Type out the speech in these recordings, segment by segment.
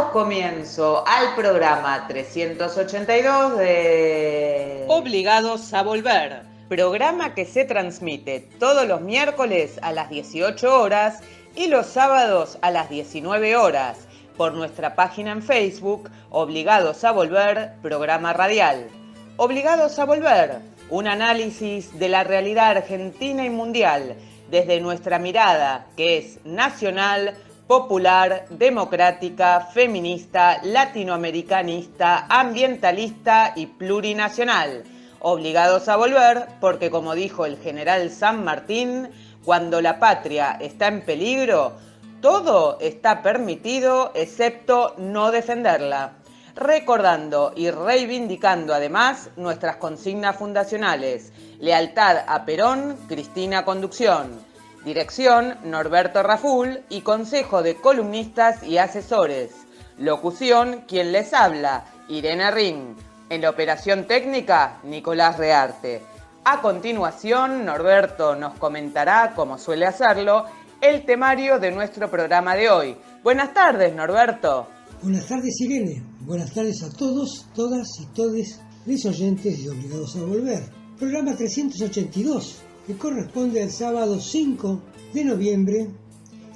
Damos comienzo al programa 382 de Obligados a Volver, programa que se transmite todos los miércoles a las 18 horas y los sábados a las 19 horas por nuestra página en Facebook, Obligados a Volver, programa radial. Obligados a Volver, un análisis de la realidad argentina y mundial desde nuestra mirada, que es nacional, popular, democrática, feminista, latinoamericanista, ambientalista y plurinacional. Obligados a volver porque, como dijo el general San Martín, cuando la patria está en peligro, todo está permitido excepto no defenderla. Recordando y reivindicando además nuestras consignas fundacionales: lealtad a Perón, Cristina Conducción. Dirección, Norberto Raful y consejo de columnistas y asesores. Locución, quien les habla, Irene Ring. En la operación técnica, Nicolás Rearte. A continuación, Norberto nos comentará, como suele hacerlo, el temario de nuestro programa de hoy. Buenas tardes, Norberto. Buenas tardes, Irene. Buenas tardes a todos, todas y todes los oyentes de Obligados a Volver. Programa 382, que corresponde al sábado 5 de noviembre,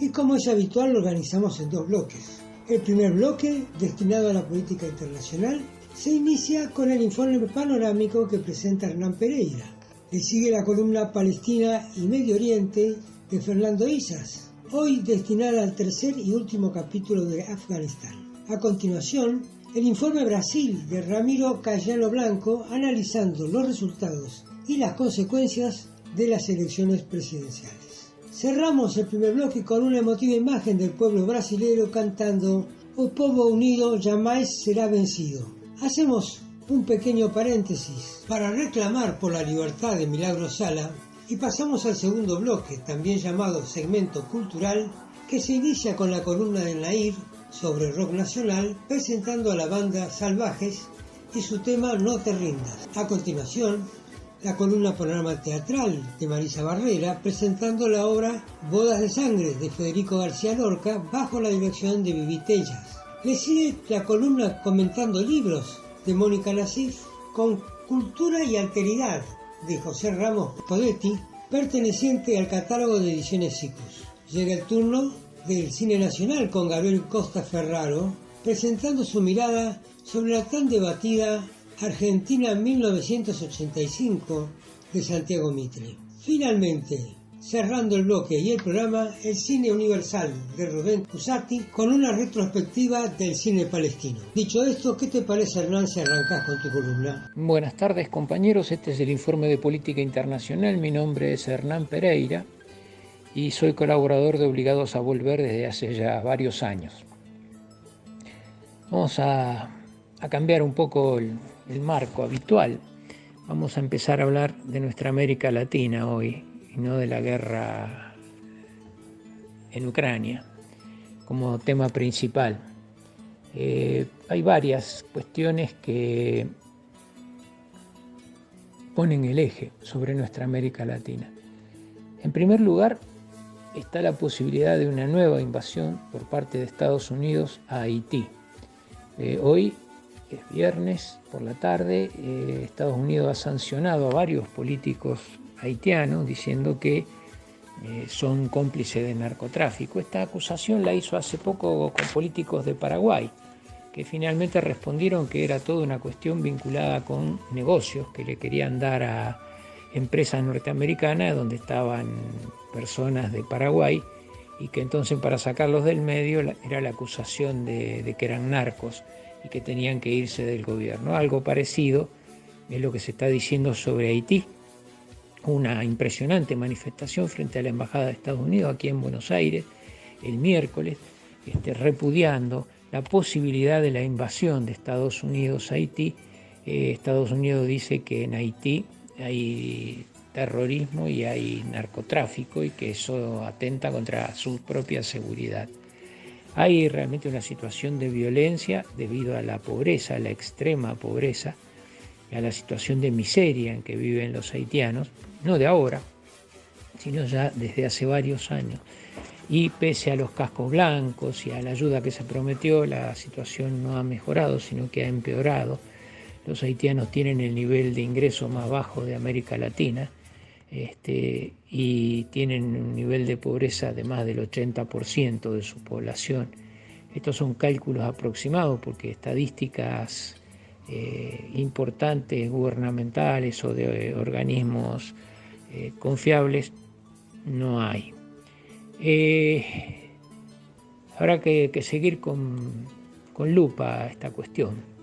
y como es habitual lo organizamos en dos bloques. El primer bloque, destinado a la política internacional, se inicia con el informe panorámico que presenta Hernán Pereira. Le sigue la columna Palestina y Medio Oriente de Fernando Izas, hoy destinada al tercer y último capítulo de Afganistán. A continuación, el informe Brasil de Ramiro Cayano Blanco, analizando los resultados y las consecuencias de las elecciones presidenciales. Cerramos el primer bloque con una emotiva imagen del pueblo brasileño cantando "O povo unido jamais será vencido". Hacemos un pequeño paréntesis para reclamar por la libertad de Milagro Sala y pasamos al segundo bloque, también llamado segmento cultural, que se inicia con la columna de Nair sobre rock nacional, presentando a la banda Salvajes y su tema No te rindas. A continuación, la columna Panorama Teatral de Marisa Barrera, presentando la obra Bodas de Sangre de Federico García Lorca bajo la dirección de Vivi Tellas. Le sigue la columna Comentando Libros de Mónica Nassif con Cultura y Alteridad de José Ramos Podetti, perteneciente al catálogo de Ediciones Cicus. Llega el turno del Cine Nacional con Gabriel Costa Ferraro, presentando su mirada sobre la tan debatida Argentina 1985 de Santiago Mitre. Finalmente, cerrando el bloque y el programa, el Cine Universal de Rubén Cusati con una retrospectiva del cine palestino. Dicho esto, ¿qué te parece, Hernán, si arrancás con tu columna? Buenas tardes, compañeros. Este es el informe de política internacional. Mi nombre es Hernán Pereira y soy colaborador de Obligados a Volver desde hace ya varios años. Vamos a cambiar un poco el marco habitual. Vamos a empezar a hablar de nuestra América Latina hoy, y no de la guerra en Ucrania como tema principal. Hay varias cuestiones que ponen el eje sobre nuestra América Latina. En primer lugar, está la posibilidad de una nueva invasión por parte de Estados Unidos a Haití. Hoy es viernes por la tarde, Estados Unidos ha sancionado a varios políticos haitianos diciendo que son cómplices de narcotráfico. Esta acusación la hizo hace poco con políticos de Paraguay, que finalmente respondieron que era toda una cuestión vinculada con negocios que le querían dar a empresas norteamericanas donde estaban personas de Paraguay, y que entonces para sacarlos del medio era la acusación de que eran narcos y que tenían que irse del gobierno. Algo parecido es lo que se está diciendo sobre Haití. Una impresionante manifestación frente a la Embajada de Estados Unidos aquí en Buenos Aires el miércoles, repudiando la posibilidad de la invasión de Estados Unidos a Haití. Estados Unidos dice que en Haití hay terrorismo y hay narcotráfico y que eso atenta contra su propia seguridad. Hay realmente una situación de violencia debido a la pobreza, a la extrema pobreza, y a la situación de miseria en que viven los haitianos, no de ahora, sino ya desde hace varios años. y pese a los cascos blancos y a la ayuda que se prometió, la situación no ha mejorado, sino que ha empeorado. Los haitianos tienen el nivel de ingreso más bajo de América Latina y tienen un nivel de pobreza de más del 80% de su población. Estos son cálculos aproximados porque estadísticas importantes gubernamentales o de organismos confiables no hay. Habrá que seguir con lupa esta cuestión.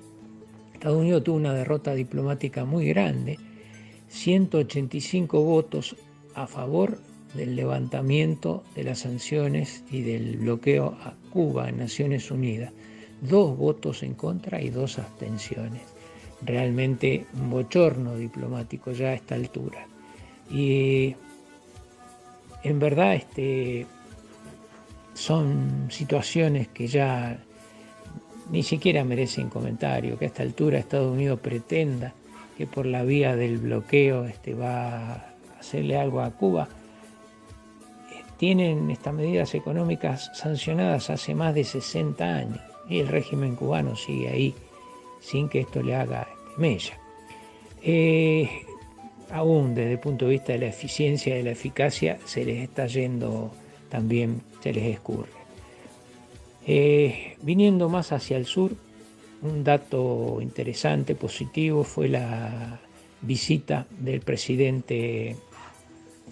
Estados Unidos tuvo una derrota diplomática muy grande, 185 votos a favor del levantamiento de las sanciones y del bloqueo a Cuba en Naciones Unidas, 2 votos en contra y 2 abstenciones. Realmente un bochorno diplomático ya a esta altura. Y en verdad son situaciones que ya ni siquiera merecen comentario, que a esta altura Estados Unidos pretenda que por la vía del bloqueo va a hacerle algo a Cuba. Tienen estas medidas económicas sancionadas hace más de 60 años y el régimen cubano sigue ahí sin que esto le haga mella. Aún desde el punto de vista de la eficiencia y de la eficacia se les está yendo también, se les escurre. Viniendo más hacia el sur, un dato interesante, positivo, fue la visita del presidente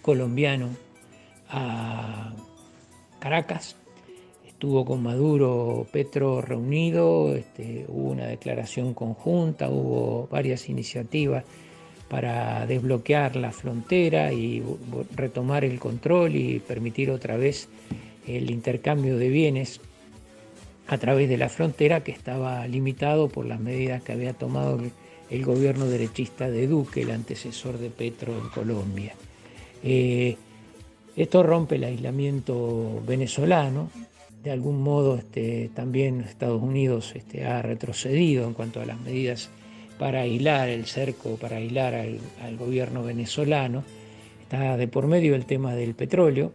colombiano a Caracas. Estuvo con Maduro, Petro reunido, hubo una declaración conjunta, hubo varias iniciativas para desbloquear la frontera y retomar el control y permitir otra vez el intercambio de bienes a través de la frontera, que estaba limitado por las medidas que había tomado el gobierno derechista de Duque, el antecesor de Petro en Colombia. Esto rompe el aislamiento venezolano. De algún modo también Estados Unidos ha retrocedido en cuanto a las medidas para aislar el cerco, para aislar al gobierno venezolano. Está de por medio el tema del petróleo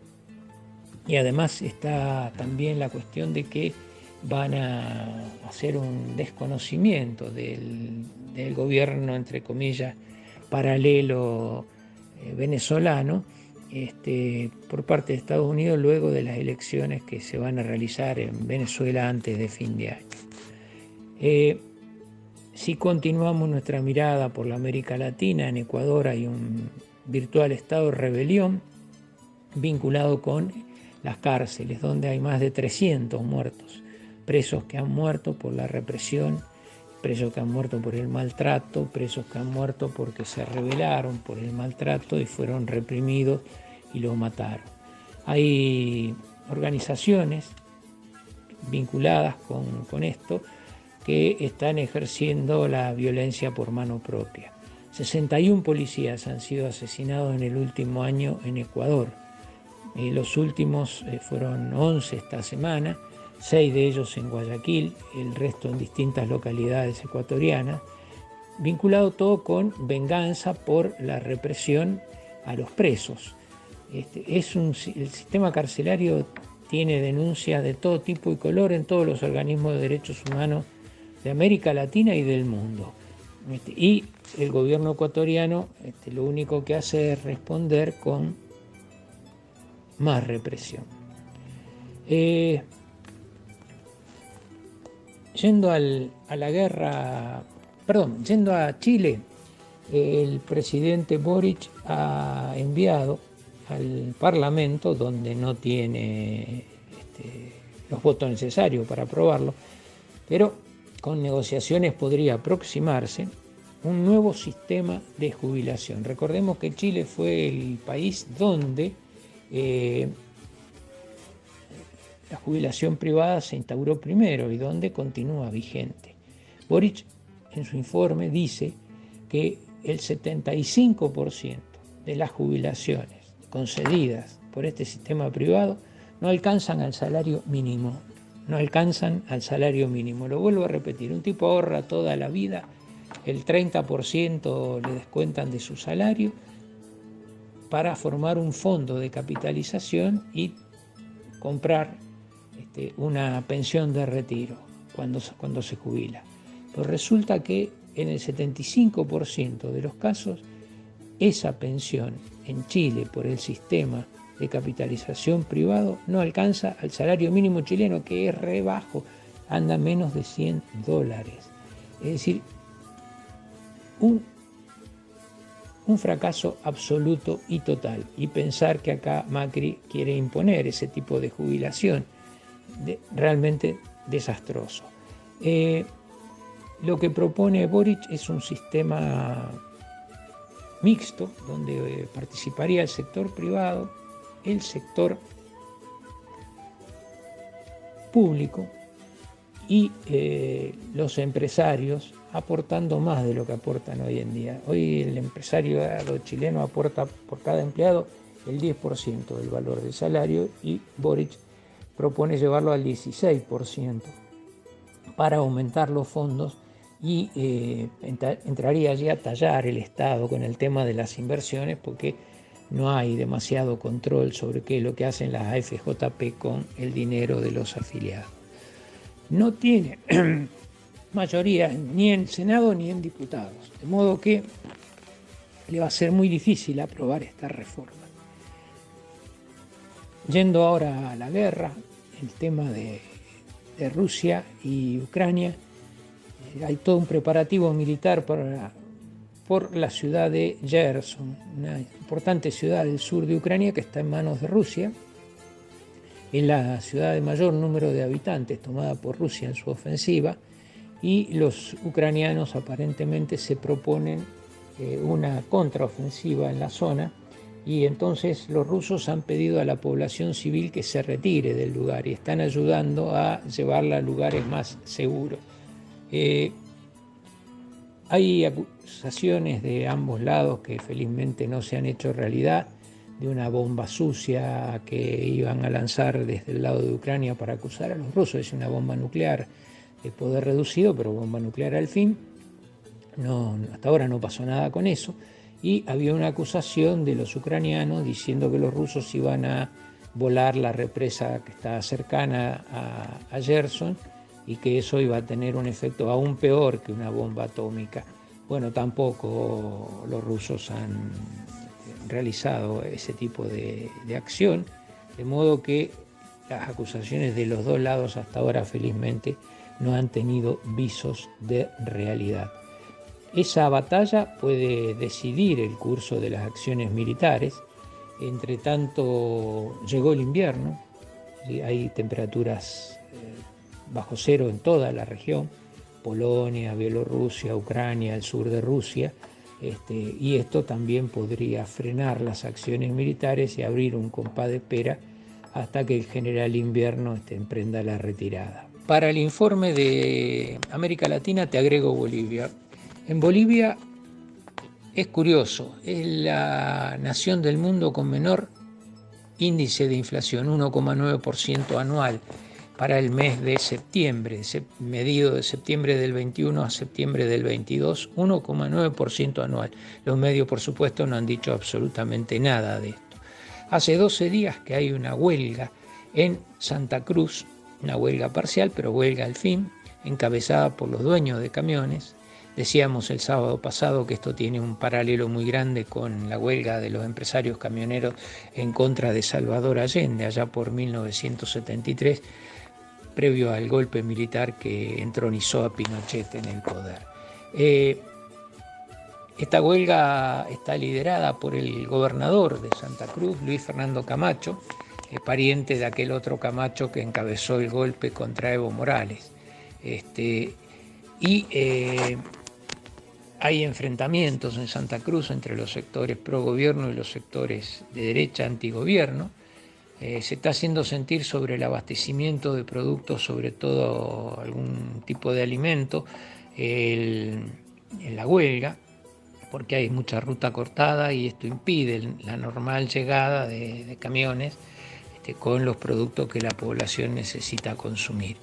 y además está también la cuestión de que van a hacer un desconocimiento del gobierno, entre comillas, paralelo venezolano por parte de Estados Unidos luego de las elecciones que se van a realizar en Venezuela antes de fin de año. Si continuamos nuestra mirada por la América Latina, en Ecuador hay un virtual estado de rebelión vinculado con las cárceles, donde hay más de 300 muertos, presos que han muerto por la represión, presos que han muerto por el maltrato, presos que han muerto porque se rebelaron por el maltrato y fueron reprimidos y los mataron. Hay organizaciones vinculadas con esto que están ejerciendo la violencia por mano propia. 61 policías han sido asesinados en el último año en Ecuador. Los últimos fueron 11 esta semana, 6 de ellos en Guayaquil, el resto en distintas localidades ecuatorianas, vinculado todo con venganza por la represión a los presos. El sistema carcelario tiene denuncias de todo tipo y color en todos los organismos de derechos humanos de América Latina y del mundo. Y el gobierno ecuatoriano lo único que hace es responder con más represión. Yendo a Chile, el presidente Boric ha enviado al Parlamento, donde no tiene los votos necesarios para aprobarlo, pero con negociaciones podría aproximarse un nuevo sistema de jubilación. Recordemos que Chile fue el país donde la jubilación privada se instauró primero y donde continúa vigente. Boric en su informe dice que el 75% de las jubilaciones concedidas por este sistema privado no alcanzan al salario mínimo. No alcanzan al salario mínimo. Lo vuelvo a repetir, un tipo ahorra toda la vida, el 30% le descuentan de su salario para formar un fondo de capitalización y comprar una pensión de retiro cuando se jubila. Pero resulta que en el 75% de los casos esa pensión en Chile por el sistema de capitalización privado no alcanza al salario mínimo chileno, que es re bajo, anda menos de $100. Es decir, un fracaso absoluto y total. Y pensar que acá Macri quiere imponer ese tipo de jubilación, realmente desastroso. Lo que propone Boric es un sistema mixto, donde participaría el sector privado, el sector público y los empresarios, aportando más de lo que aportan hoy en día. Hoy el empresario chileno aporta por cada empleado el 10% del valor del salario y Boric propone llevarlo al 16% para aumentar los fondos y entraría allí a tallar el Estado con el tema de las inversiones, porque no hay demasiado control sobre qué es lo que hacen las AFJP con el dinero de los afiliados. No tiene mayoría ni en Senado ni en diputados, de modo que le va a ser muy difícil aprobar esta reforma. Yendo ahora a la guerra, el tema de Rusia y Ucrania, hay todo un preparativo militar por la ciudad de Gerson, una importante ciudad del sur de Ucrania que está en manos de Rusia. Es la ciudad de mayor número de habitantes tomada por Rusia en su ofensiva, y los ucranianos aparentemente se proponen una contraofensiva en la zona, y entonces los rusos han pedido a la población civil que se retire del lugar y están ayudando a llevarla a lugares más seguros. Hay acusaciones de ambos lados que felizmente no se han hecho realidad, de una bomba sucia que iban a lanzar desde el lado de Ucrania para acusar a los rusos. Es una bomba nuclear de poder reducido, pero bomba nuclear al fin. No, hasta ahora no pasó nada con eso. Y había una acusación de los ucranianos diciendo que los rusos iban a volar la represa que está cercana a Gerson y que eso iba a tener un efecto aún peor que una bomba atómica. Bueno, tampoco los rusos han realizado ese tipo de acción, de modo que las acusaciones de los dos lados hasta ahora felizmente no han tenido visos de realidad. Esa batalla puede decidir el curso de las acciones militares. Entre tanto, llegó el invierno, hay temperaturas bajo cero en toda la región, Polonia, Bielorrusia, Ucrania, el sur de Rusia, y esto también podría frenar las acciones militares y abrir un compás de espera hasta que el general Invierno emprenda la retirada. Para el informe de América Latina te agrego Bolivia. En Bolivia es curioso, es la nación del mundo con menor índice de inflación, 1,9% anual para el mes de septiembre, medido de septiembre del 21 a septiembre del 22, 1,9% anual. Los medios, por supuesto, no han dicho absolutamente nada de esto. Hace 12 días que hay una huelga en Santa Cruz, una huelga parcial, pero huelga al fin, encabezada por los dueños de camiones. Decíamos el sábado pasado que esto tiene un paralelo muy grande con la huelga de los empresarios camioneros en contra de Salvador Allende, allá por 1973, previo al golpe militar que entronizó a Pinochet en el poder. Esta huelga está liderada por el gobernador de Santa Cruz, Luis Fernando Camacho, pariente de aquel otro Camacho que encabezó el golpe contra Evo Morales. Hay enfrentamientos en Santa Cruz entre los sectores pro gobierno y los sectores de derecha antigobierno. Se está haciendo sentir sobre el abastecimiento de productos, sobre todo algún tipo de alimento, en la huelga, porque hay mucha ruta cortada y esto impide la normal llegada de camiones con los productos que la población necesita consumir.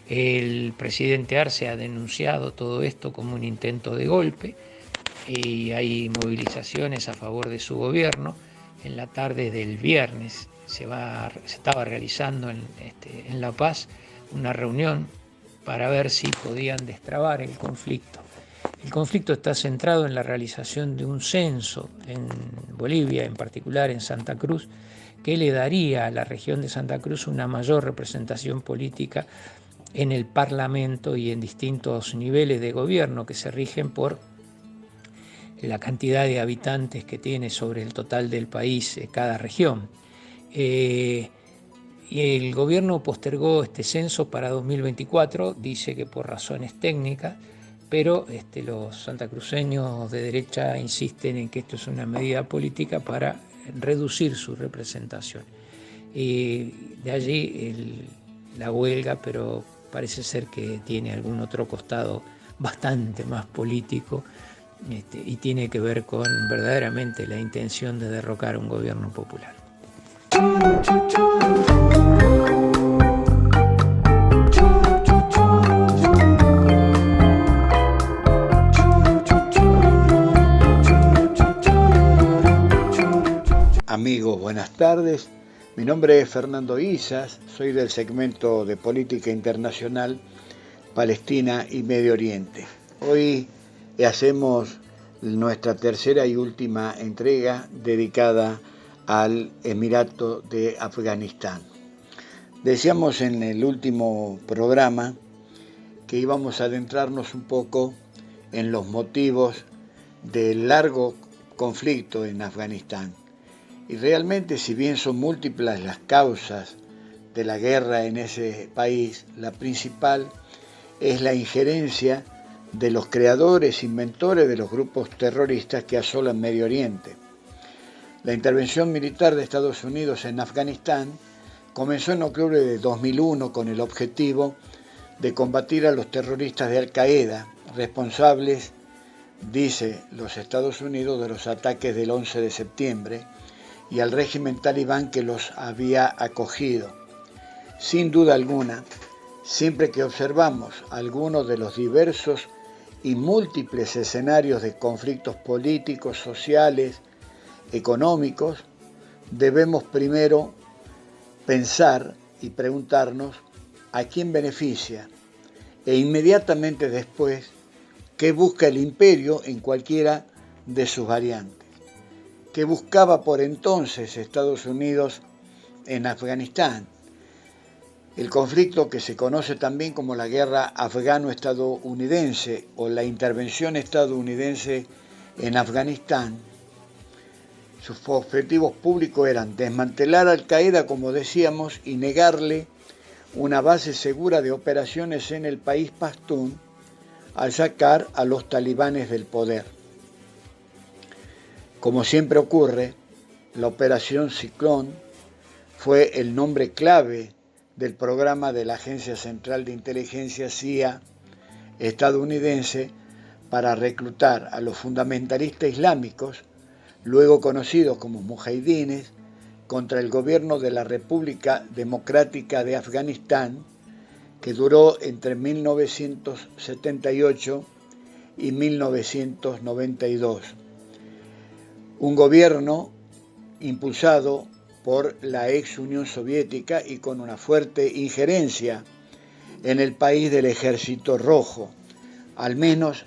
El presidente Arce ha denunciado todo esto como un intento de golpe y hay movilizaciones a favor de su gobierno. en la tarde del viernes se estaba realizando en La Paz una reunión para ver si podían destrabar el conflicto. El conflicto está centrado en la realización de un censo en Bolivia, en particular en Santa Cruz, que le daría a la región de Santa Cruz una mayor representación política en el Parlamento y en distintos niveles de gobierno que se rigen por la cantidad de habitantes que tiene sobre el total del país cada región. Y el gobierno postergó este censo para 2024, dice que por razones técnicas, pero los santacruceños de derecha insisten en que esto es una medida política para reducir su representación. De allí la huelga, pero parece ser que tiene algún otro costado bastante más político y tiene que ver con verdaderamente la intención de derrocar un gobierno popular. Amigos, buenas tardes. Mi nombre es Fernando Isas, soy del segmento de Política Internacional, Palestina y Medio Oriente. Hoy hacemos nuestra tercera y última entrega dedicada al Emirato de Afganistán. Decíamos en el último programa que íbamos a adentrarnos un poco en los motivos del largo conflicto en Afganistán. Y realmente, si bien son múltiples las causas de la guerra en ese país, la principal es la injerencia de los creadores, inventores de los grupos terroristas que asolan Medio Oriente. La intervención militar de Estados Unidos en Afganistán comenzó en octubre de 2001 con el objetivo de combatir a los terroristas de Al-Qaeda, responsables, dice los Estados Unidos, de los ataques del 11 de septiembre, y al régimen talibán que los había acogido. Sin duda alguna, siempre que observamos algunos de los diversos y múltiples escenarios de conflictos políticos, sociales, económicos, debemos primero pensar y preguntarnos a quién beneficia e inmediatamente después qué busca el imperio en cualquiera de sus variantes. ¿Qué buscaba por entonces Estados Unidos en Afganistán? El conflicto que se conoce también como la guerra afgano-estadounidense o la intervención estadounidense en Afganistán. Sus objetivos públicos eran desmantelar a Al-Qaeda, como decíamos, y negarle una base segura de operaciones en el país pastún al sacar a los talibanes del poder. Como siempre ocurre, la Operación Ciclón fue el nombre clave del programa de la Agencia Central de Inteligencia CIA estadounidense para reclutar a los fundamentalistas islámicos, luego conocidos como mujahidines, contra el gobierno de la República Democrática de Afganistán, que duró entre 1978 y 1992. Un gobierno impulsado por la ex Unión Soviética y con una fuerte injerencia en el país del Ejército Rojo, al menos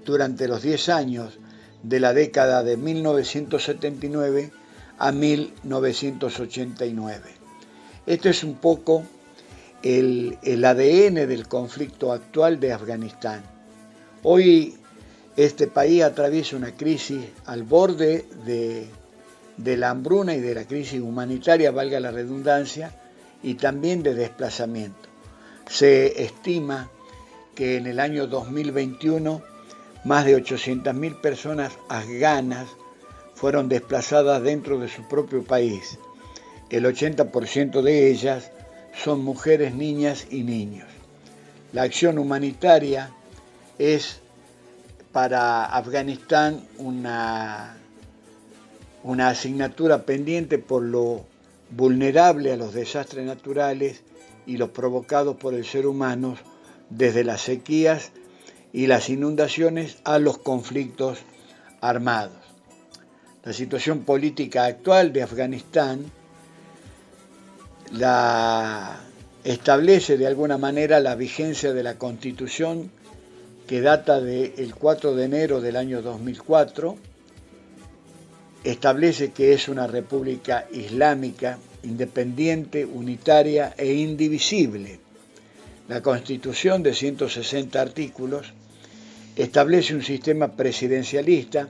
durante los 10 años de la década de 1979 a 1989. Este es un poco el ADN del conflicto actual de Afganistán. Hoy este país atraviesa una crisis al borde de la hambruna y de la crisis humanitaria, valga la redundancia, y también de desplazamiento. Se estima que en el año 2021 más de 800.000 personas afganas fueron desplazadas dentro de su propio país. El 80% de ellas son mujeres, niñas y niños. La acción humanitaria es para Afganistán una asignatura pendiente por lo vulnerable a los desastres naturales y los provocados por el ser humano, desde las sequías y las inundaciones a los conflictos armados. La situación política actual de Afganistán establece de alguna manera la vigencia de la Constitución que data del 4 de enero del año 2004, establece que es una república islámica, independiente, unitaria e indivisible. La Constitución de 160 artículos establece un sistema presidencialista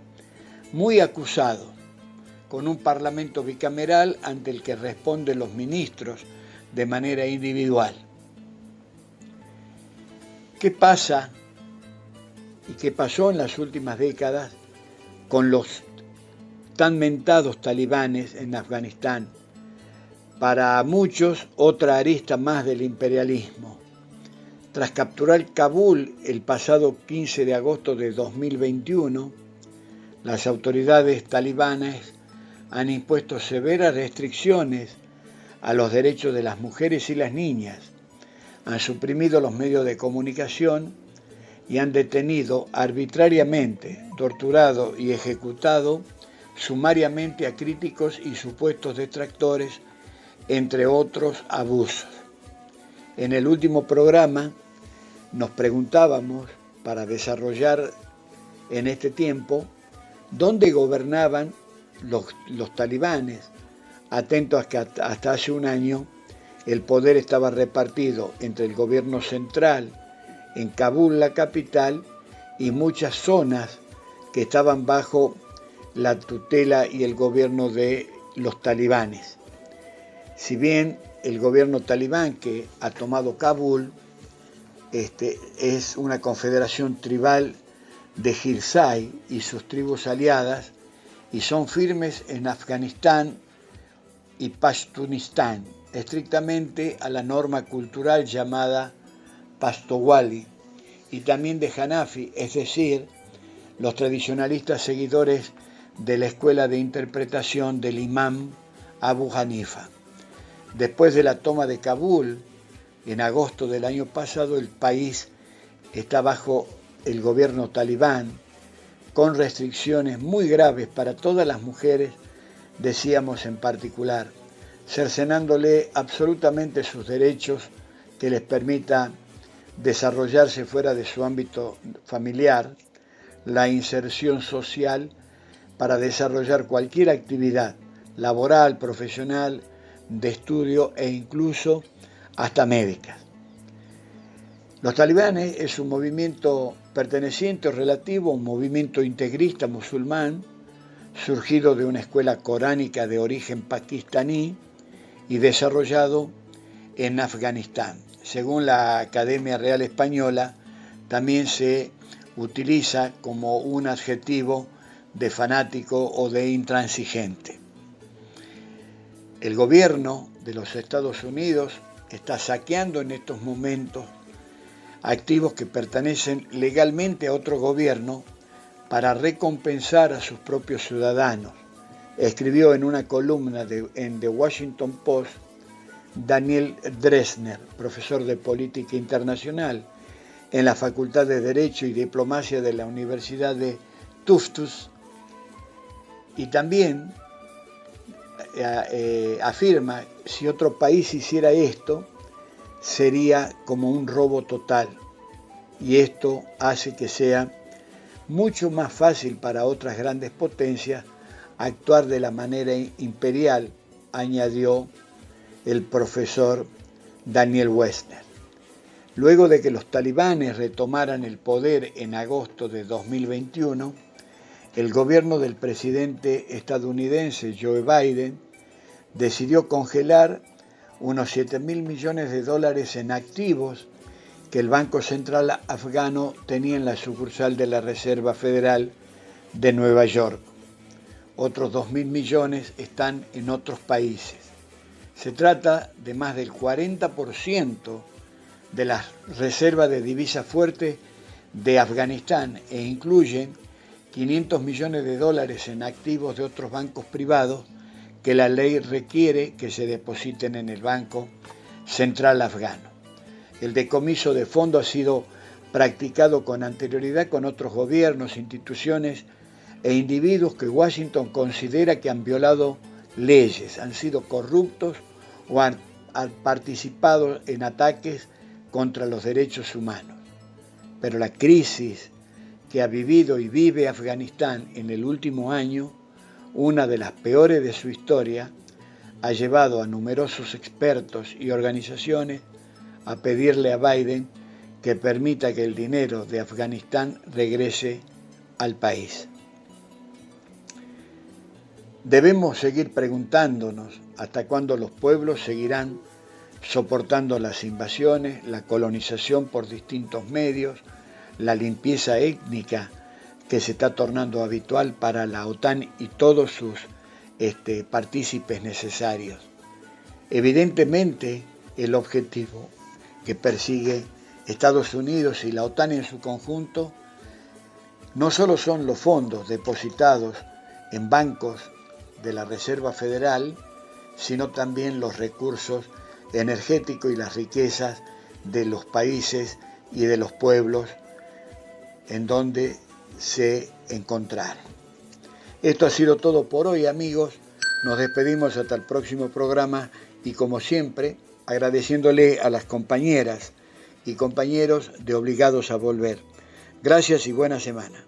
muy acusado, con un parlamento bicameral ante el que responden los ministros de manera individual. ¿Qué pasa y qué pasó en las últimas décadas con los tan mentados talibanes en Afganistán? Para muchos, otra arista más del imperialismo. Tras capturar Kabul el pasado 15 de agosto de 2021, las autoridades talibanes han impuesto severas restricciones a los derechos de las mujeres y las niñas, han suprimido los medios de comunicación y han detenido arbitrariamente, torturado y ejecutado sumariamente a críticos y supuestos detractores, entre otros abusos. En el último programa nos preguntábamos, para desarrollar en este tiempo, dónde gobernaban los talibanes, atentos a que hasta hace un año el poder estaba repartido entre el gobierno central, en Kabul, la capital, y muchas zonas que estaban bajo la tutela y el gobierno de los talibanes. Si bien el gobierno talibán que ha tomado Kabul es una confederación tribal de Hirzai y sus tribus aliadas, y son firmes en Afganistán y Pashtunistán, estrictamente a la norma cultural llamada Pastowali, y también de Hanafi, es decir, los tradicionalistas seguidores de la escuela de interpretación del imam Abu Hanifa. Después de la toma de Kabul, en agosto del año pasado, el país está bajo el gobierno talibán, con restricciones muy graves para todas las mujeres, decíamos en particular, cercenándole absolutamente sus derechos que les permita desarrollarse fuera de su ámbito familiar, la inserción social para desarrollar cualquier actividad laboral, profesional, de estudio e incluso hasta médicas. Los talibanes es un movimiento perteneciente o relativo a un movimiento integrista musulmán, surgido de una escuela coránica de origen pakistaní y desarrollado en Afganistán. Según la Academia Real Española, también se utiliza como un adjetivo de fanático o de intransigente. El gobierno de los Estados Unidos está saqueando en estos momentos activos que pertenecen legalmente a otro gobierno para recompensar a sus propios ciudadanos. Escribió en una columna en The Washington Post Daniel Drezner, profesor de Política Internacional en la Facultad de Derecho y Diplomacia de la Universidad de Tufts, y también afirma, si otro país hiciera esto, sería como un robo total, y esto hace que sea mucho más fácil para otras grandes potencias actuar de la manera imperial, añadió el profesor Daniel Westner. Luego de que los talibanes retomaran el poder en agosto de 2021, el gobierno del presidente estadounidense Joe Biden decidió congelar unos $7.000 millones en activos que el Banco Central afgano tenía en la sucursal de la Reserva Federal de Nueva York. Otros 2.000 millones están en otros países. Se trata de más del 40% de las reservas de divisas fuertes de Afganistán e incluyen $500 millones en activos de otros bancos privados que la ley requiere que se depositen en el Banco Central afgano. El decomiso de fondos ha sido practicado con anterioridad con otros gobiernos, instituciones e individuos que Washington considera que han violado leyes, han sido corruptos o han participado en ataques contra los derechos humanos. Pero la crisis que ha vivido y vive Afganistán en el último año, una de las peores de su historia, ha llevado a numerosos expertos y organizaciones a pedirle a Biden que permita que el dinero de Afganistán regrese al país. Debemos seguir preguntándonos hasta cuándo los pueblos seguirán soportando las invasiones, la colonización por distintos medios, la limpieza étnica que se está tornando habitual para la OTAN y todos sus partícipes necesarios. Evidentemente, el objetivo que persigue Estados Unidos y la OTAN en su conjunto no solo son los fondos depositados en bancos de la Reserva Federal, sino también los recursos energéticos y las riquezas de los países y de los pueblos en donde se encontraren. Esto ha sido todo por hoy, amigos. Nos despedimos hasta el próximo programa y, como siempre, agradeciéndole a las compañeras y compañeros de Obligados a Volver. Gracias y buena semana.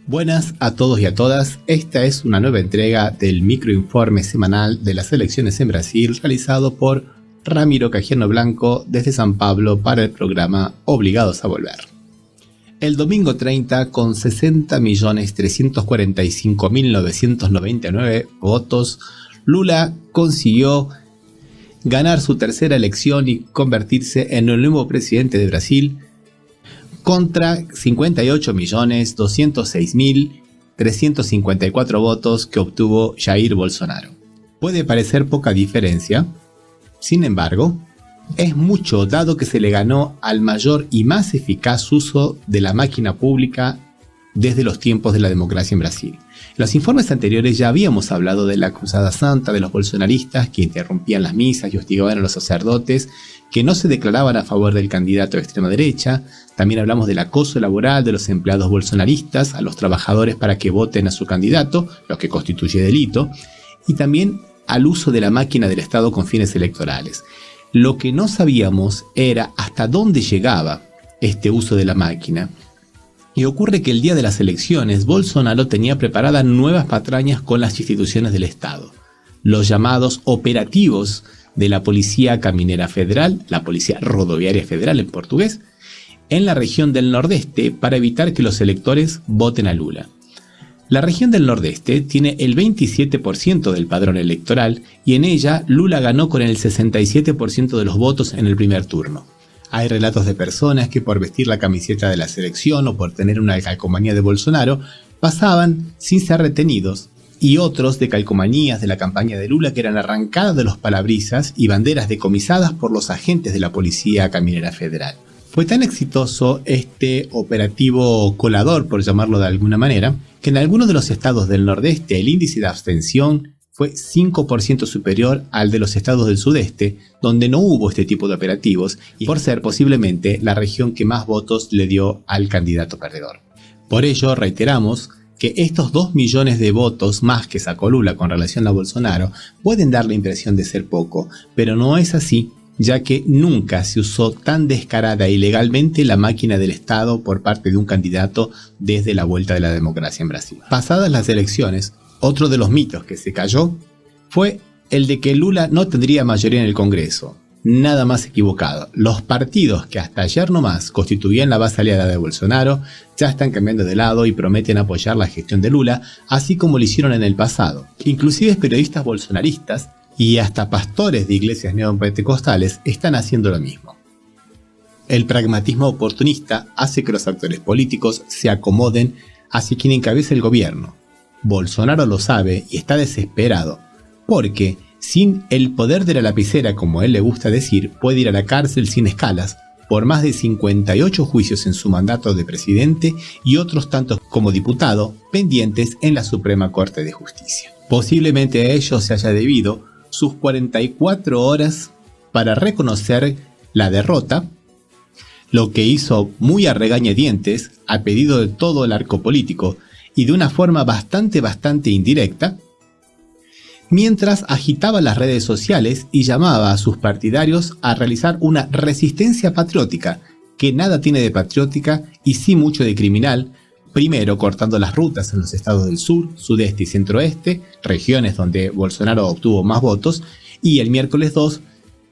Buenas a todos y a todas, esta es una nueva entrega del microinforme semanal de las elecciones en Brasil realizado por Ramiro Cajiano Blanco desde San Pablo para el programa Obligados a Volver. El domingo 30, con 60.345.999 votos, Lula consiguió ganar su tercera elección y convertirse en el nuevo presidente de Brasil, contra 58.206.354 votos que obtuvo Jair Bolsonaro. Puede parecer poca diferencia, sin embargo, es mucho dado que se le ganó al mayor y más eficaz uso de la máquina pública desde los tiempos de la democracia en Brasil. En los informes anteriores ya habíamos hablado de la cruzada santa de los bolsonaristas que interrumpían las misas y hostigaban a los sacerdotes que no se declaraban a favor del candidato de extrema derecha. También hablamos del acoso laboral de los empleados bolsonaristas a los trabajadores para que voten a su candidato, lo que constituye delito, y también al uso de la máquina del Estado con fines electorales. Lo que no sabíamos era hasta dónde llegaba este uso de la máquina. Y ocurre que el día de las elecciones, Bolsonaro tenía preparadas nuevas patrañas con las instituciones del Estado, los llamados operativos de la Policía Caminera Federal, la Policía Rodoviaria Federal en portugués, en la región del Nordeste para evitar que los electores voten a Lula. La región del Nordeste tiene el 27% del padrón electoral y en ella Lula ganó con el 67% de los votos en el primer turno. Hay relatos de personas que por vestir la camiseta de la selección o por tener una calcomanía de Bolsonaro pasaban sin ser retenidos, y otros de calcomanías de la campaña de Lula que eran arrancadas de los parabrisas y banderas decomisadas por los agentes de la Policía Caminera Federal. Fue tan exitoso este operativo colador, por llamarlo de alguna manera, que en algunos de los estados del Nordeste el índice de abstención fue 5% superior al de los estados del Sudeste, donde no hubo este tipo de operativos y por ser posiblemente la región que más votos le dio al candidato perdedor. Por ello, reiteramos que estos 2 millones de votos más que sacó Lula con relación a Bolsonaro pueden dar la impresión de ser poco, pero no es así, ya que nunca se usó tan descarada e ilegalmente la máquina del Estado por parte de un candidato desde la vuelta de la democracia en Brasil. Pasadas las elecciones, otro de los mitos que se cayó fue el de que Lula no tendría mayoría en el Congreso. Nada más equivocado. Los partidos que hasta ayer nomás constituían la base aliada de Bolsonaro ya están cambiando de lado y prometen apoyar la gestión de Lula, así como lo hicieron en el pasado. Inclusive periodistas bolsonaristas y hasta pastores de iglesias neopentecostales están haciendo lo mismo. El pragmatismo oportunista hace que los actores políticos se acomoden hacia quien encabeza el gobierno. Bolsonaro lo sabe y está desesperado, porque sin el poder de la lapicera, como a él le gusta decir, puede ir a la cárcel sin escalas, por más de 58 juicios en su mandato de presidente y otros tantos como diputado pendientes en la Suprema Corte de Justicia. Posiblemente a ello se haya debido sus 44 horas para reconocer la derrota, lo que hizo muy a regañadientes, a pedido de todo el arco político y de una forma bastante indirecta, mientras agitaba las redes sociales y llamaba a sus partidarios a realizar una resistencia patriótica, que nada tiene de patriótica y sí mucho de criminal, primero cortando las rutas en los estados del sur, sudeste y centroeste, regiones donde Bolsonaro obtuvo más votos, y el miércoles 2,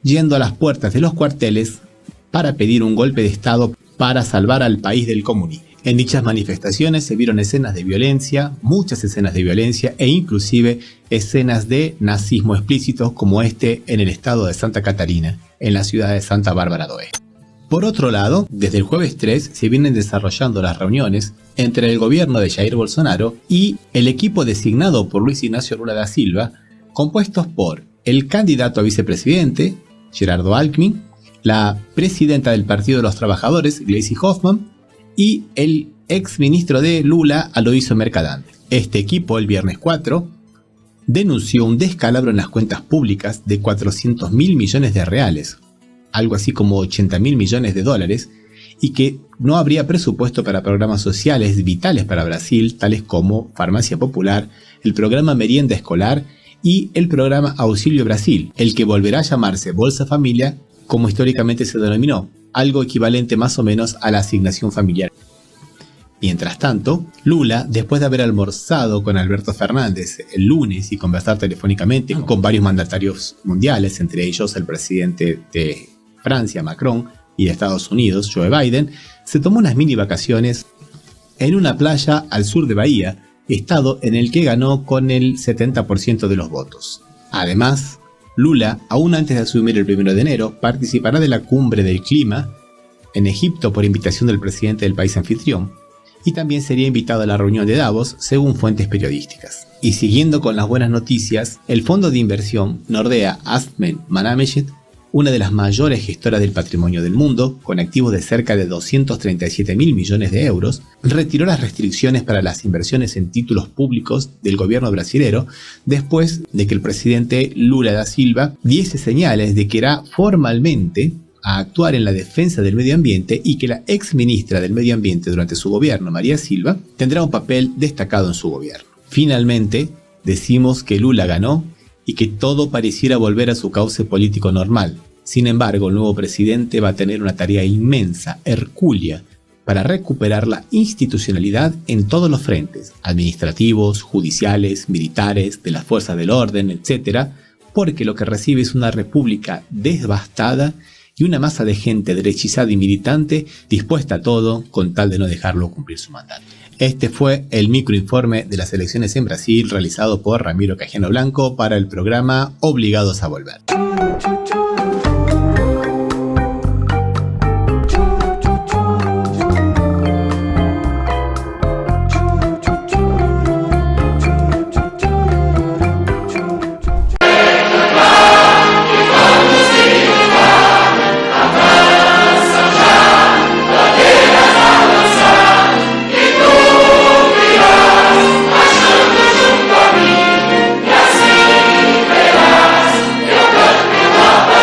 yendo a las puertas de los cuarteles para pedir un golpe de estado para salvar al país del comunismo. En dichas manifestaciones se vieron escenas de violencia, muchas escenas de violencia e inclusive escenas de nazismo explícitos como este en el estado de Santa Catarina, en la ciudad de Santa Bárbara do Oeste. Por otro lado, desde el jueves 3 se vienen desarrollando las reuniones entre el gobierno de Jair Bolsonaro y el equipo designado por Luis Ignacio Lula da Silva, compuestos por el candidato a vicepresidente, Gerardo Alckmin, la presidenta del Partido de los Trabajadores, Gleisi Hoffmann, y el ex ministro de Lula, Aloysio Mercadante. Este equipo, el viernes 4, denunció un descalabro en las cuentas públicas de 400.000 millones de reales, algo así como 80.000 millones de dólares, y que no habría presupuesto para programas sociales vitales para Brasil, tales como Farmacia Popular, el programa Merienda Escolar y el programa Auxilio Brasil, el que volverá a llamarse Bolsa Familia, como históricamente se denominó, algo equivalente más o menos a la asignación familiar. Mientras tanto, Lula, después de haber almorzado con Alberto Fernández el lunes y conversar telefónicamente con varios mandatarios mundiales, entre ellos el presidente de Francia, Macron, y de Estados Unidos, Joe Biden, se tomó unas mini vacaciones en una playa al sur de Bahía, estado en el que ganó con el 70% de los votos. Además, Lula, aún antes de asumir el 1 de enero, participará de la cumbre del clima en Egipto por invitación del presidente del país anfitrión, y también sería invitado a la reunión de Davos, según fuentes periodísticas. Y siguiendo con las buenas noticias, el fondo de inversión Nordea Asset Management, una de las mayores gestoras del patrimonio del mundo, con activos de cerca de 237.000 millones de euros, retiró las restricciones para las inversiones en títulos públicos del gobierno brasilero después de que el presidente Lula da Silva diese señales de que irá formalmente a actuar en la defensa del medio ambiente y que la ex ministra del Medio Ambiente durante su gobierno, María Silva, tendrá un papel destacado en su gobierno. Finalmente, decimos que Lula ganó y que todo pareciera volver a su cauce político normal. Sin embargo, el nuevo presidente va a tener una tarea inmensa, hercúlea, para recuperar la institucionalidad en todos los frentes, administrativos, judiciales, militares, de las fuerzas del orden, etc., porque lo que recibe es una república devastada y una masa de gente derechizada y militante dispuesta a todo con tal de no dejarlo cumplir su mandato. Este fue el microinforme de las elecciones en Brasil realizado por Ramiro Cajeno Blanco para el programa Obligados a Volver. Assim verás, eu canto pela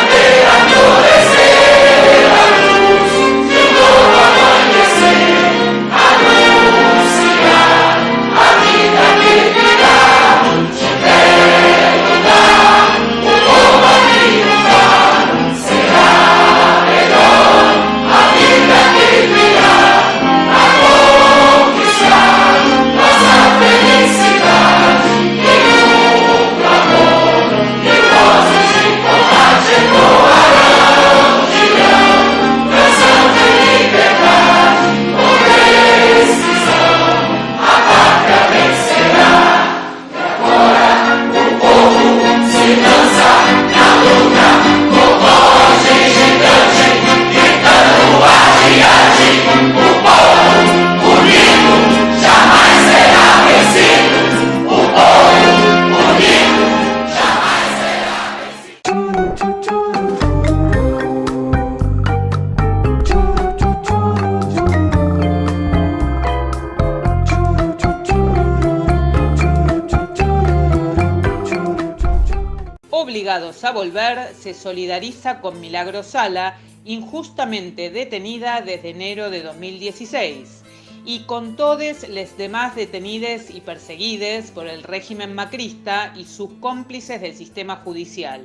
Obligados a Volver se solidariza con Milagros Sala, injustamente detenida desde enero de 2016, y con todos los demás detenidos y perseguidos por el régimen macrista y sus cómplices del sistema judicial,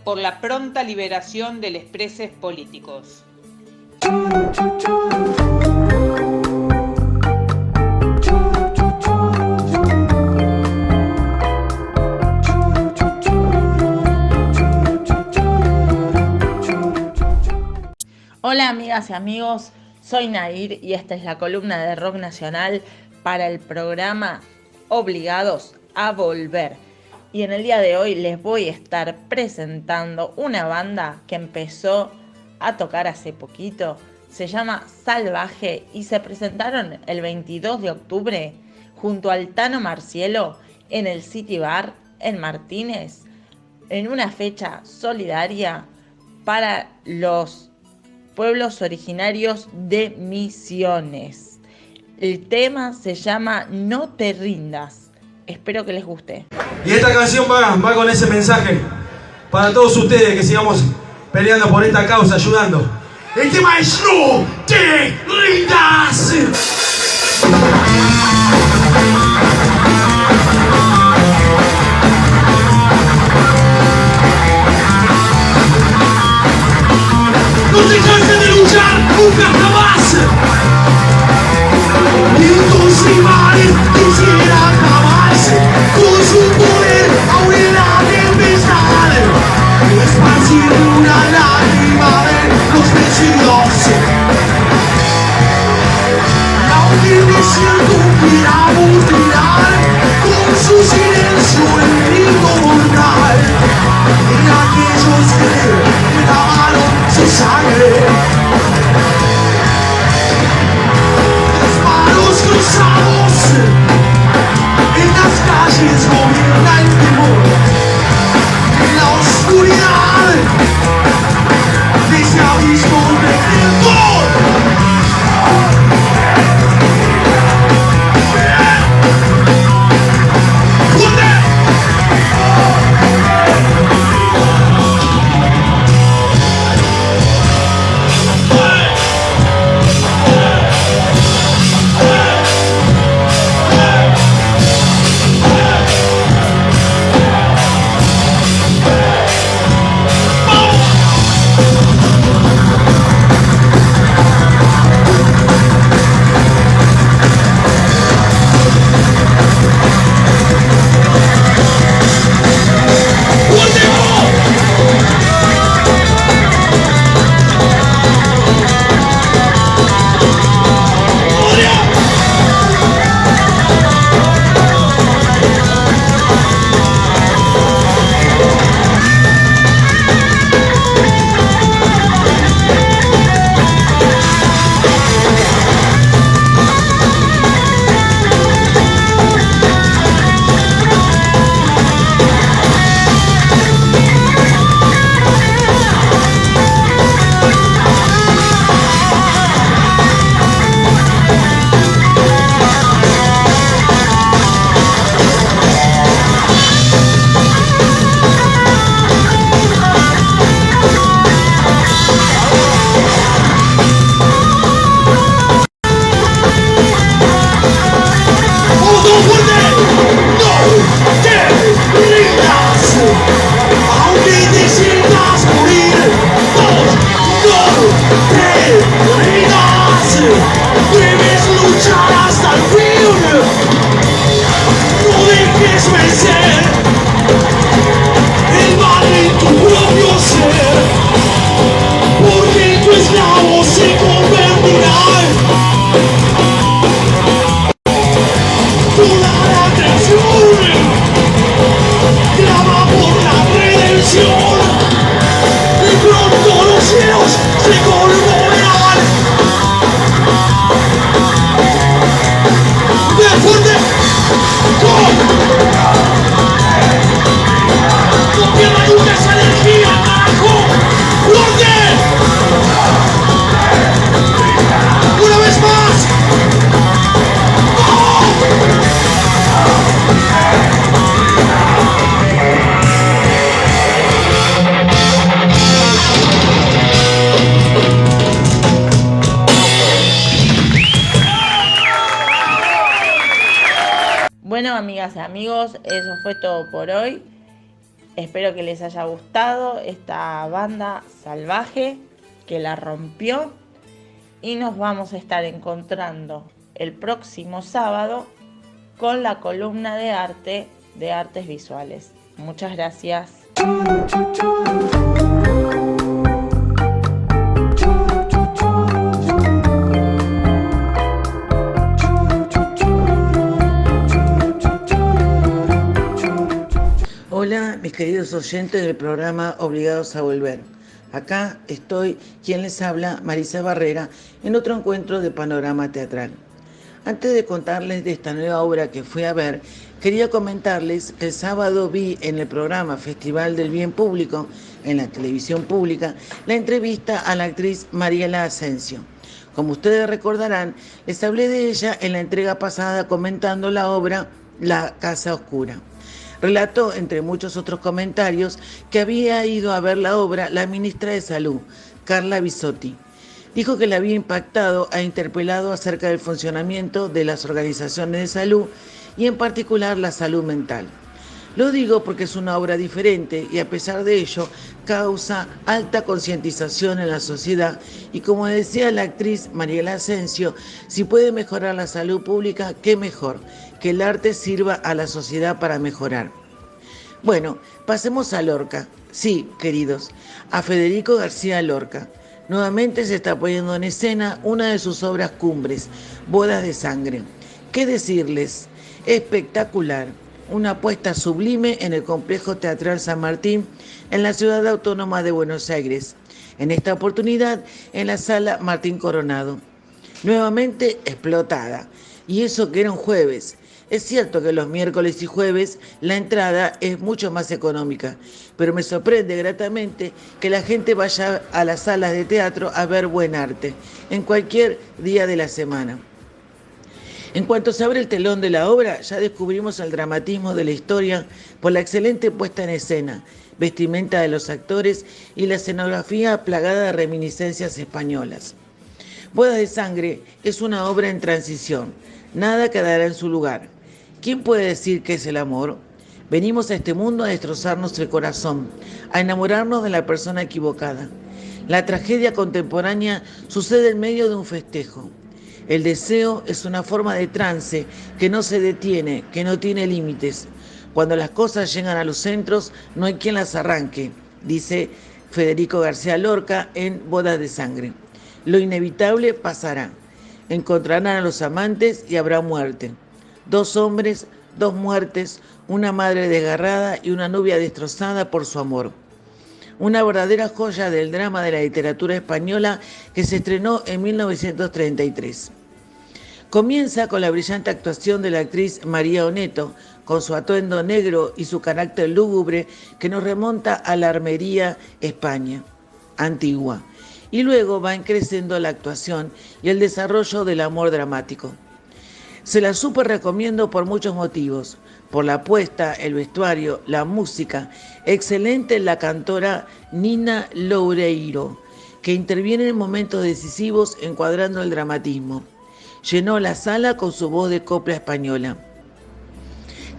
por la pronta liberación de los presos políticos. Hola amigas y amigos, soy Nair y esta es la columna de Rock Nacional para el programa Obligados a Volver. Y en el día de hoy les voy a estar presentando una banda que empezó a tocar hace poquito. Se llama Salvaje y se presentaron el 22 de octubre junto al Tano Marcielo en el City Bar en Martínez en una fecha solidaria para los pueblos originarios de Misiones. El tema se llama No te rindas. Espero que les guste. Y esta canción va con ese mensaje para todos ustedes, que sigamos peleando por esta causa, ayudando. El tema es No te rindas. No te canses de luchar, nunca jamás. Y tus rivales quisieran jamás con su poder aún la tempestad esparcir una lágrima de los vencidos. Y aunque el desierto amigas y amigos, eso fue todo por hoy. Espero que les haya gustado esta banda salvaje que la rompió. Y nos vamos a estar encontrando el próximo sábado con la columna de arte de artes visuales. Muchas gracias. Hola, mis queridos oyentes del programa Obligados a Volver. Acá estoy, quien les habla, Marisa Barrera, en otro encuentro de Panorama Teatral. Antes de contarles de esta nueva obra que fui a ver, quería comentarles que el sábado vi en el programa Festival del Bien Público, en la televisión pública, la entrevista a la actriz Mariela Asensio. Como ustedes recordarán, les hablé de ella en la entrega pasada comentando la obra La Casa Oscura. Relató, entre muchos otros comentarios, que había ido a ver la obra la ministra de Salud, Carla Bisotti. Dijo que le había impactado e interpelado acerca del funcionamiento de las organizaciones de salud y en particular la salud mental. Lo digo porque es una obra diferente y a pesar de ello causa alta concientización en la sociedad y como decía la actriz Mariela Asensio, si puede mejorar la salud pública, qué mejor, que el arte sirva a la sociedad para mejorar. Bueno, pasemos a Lorca. Sí, queridos, a Federico García Lorca. Nuevamente se está poniendo en escena una de sus obras cumbres, Bodas de Sangre. ¿Qué decirles? Espectacular. Una apuesta sublime en el Complejo Teatral San Martín, en la Ciudad Autónoma de Buenos Aires. En esta oportunidad, en la Sala Martín Coronado. Nuevamente explotada. Y eso que era un jueves. Es cierto que los miércoles y jueves la entrada es mucho más económica, pero me sorprende gratamente que la gente vaya a las salas de teatro a ver buen arte, en cualquier día de la semana. En cuanto se abre el telón de la obra, ya descubrimos el dramatismo de la historia por la excelente puesta en escena, vestimenta de los actores y la escenografía plagada de reminiscencias españolas. Bodas de Sangre es una obra en transición, nada quedará en su lugar. ¿Quién puede decir qué es el amor? Venimos a este mundo a destrozarnos el corazón, a enamorarnos de la persona equivocada. La tragedia contemporánea sucede en medio de un festejo. El deseo es una forma de trance que no se detiene, que no tiene límites. Cuando las cosas llegan a los centros, no hay quien las arranque, dice Federico García Lorca en Bodas de Sangre. Lo inevitable pasará. Encontrarán a los amantes y habrá muerte. 2 hombres, 2 muertes, una madre desgarrada y una novia destrozada por su amor. Una verdadera joya del drama de la literatura española que se estrenó en 1933. Comienza con la brillante actuación de la actriz María Oneto, con su atuendo negro y su carácter lúgubre que nos remonta a la Armería, España, antigua. Y luego va creciendo la actuación y el desarrollo del amor dramático. Se la súper recomiendo por muchos motivos. Por la apuesta, el vestuario, la música. Excelente la cantora Nina Loureiro, que interviene en momentos decisivos encuadrando el dramatismo. Llenó la sala con su voz de copla española.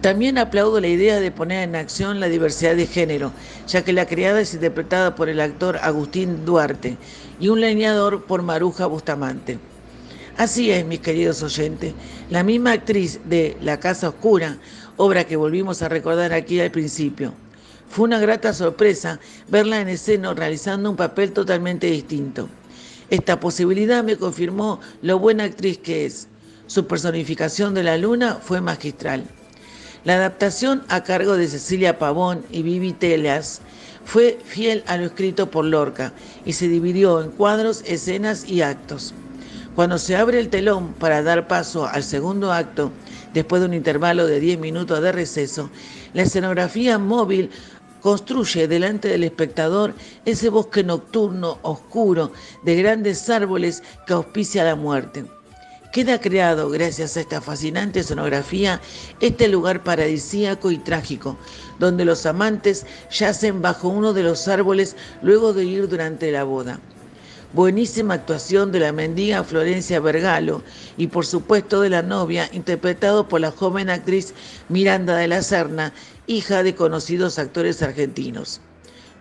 También aplaudo la idea de poner en acción la diversidad de género, ya que la criada es interpretada por el actor Agustín Duarte y un leñador por Maruja Bustamante. Así es, mis queridos oyentes, la misma actriz de La Casa Oscura, obra que volvimos a recordar aquí al principio. Fue una grata sorpresa verla en escena realizando un papel totalmente distinto. Esta posibilidad me confirmó lo buena actriz que es. Su personificación de la luna fue magistral. La adaptación a cargo de Cecilia Pavón y Vivi Telas fue fiel a lo escrito por Lorca y se dividió en cuadros, escenas y actos. Cuando se abre el telón para dar paso al segundo acto, después de un intervalo de 10 minutos de receso, la escenografía móvil construye delante del espectador ese bosque nocturno, oscuro, de grandes árboles que auspicia la muerte. Queda creado, gracias a esta fascinante escenografía, este lugar paradisíaco y trágico, donde los amantes yacen bajo uno de los árboles luego de ir durante la boda. Buenísima actuación de la mendiga Florencia Vergalo y por supuesto de la novia, interpretado por la joven actriz Miranda de la Serna, hija de conocidos actores argentinos.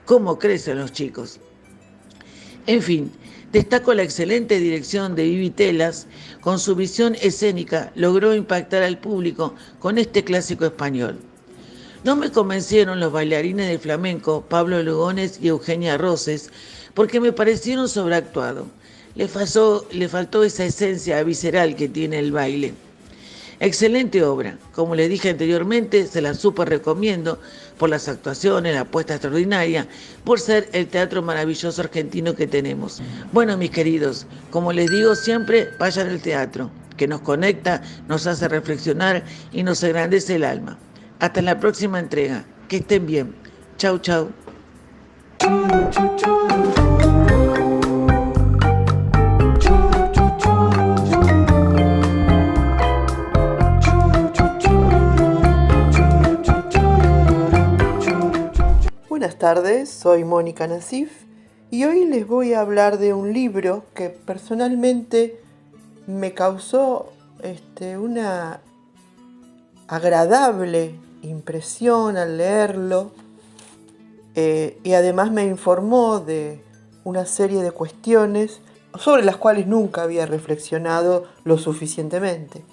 ¿Cómo crecen los chicos? En fin, destaco la excelente dirección de Vivi Telas. Con su visión escénica logró impactar al público con este clásico español. No me convencieron los bailarines de flamenco Pablo Lugones y Eugenia Roses porque me parecieron sobreactuados. Le faltó esa esencia visceral que tiene el baile. Excelente obra, como les dije anteriormente, se la súper recomiendo por las actuaciones, la apuesta extraordinaria, por ser el teatro maravilloso argentino que tenemos. Bueno, mis queridos, como les digo siempre, vayan al teatro, que nos conecta, nos hace reflexionar y nos engrandece el alma. Hasta la próxima entrega, que estén bien. Chau, chau. Buenas tardes, soy Mónica Nasif y hoy les voy a hablar de un libro que personalmente me causó una agradable impresión al leerlo y además me informó de una serie de cuestiones sobre las cuales nunca había reflexionado lo suficientemente.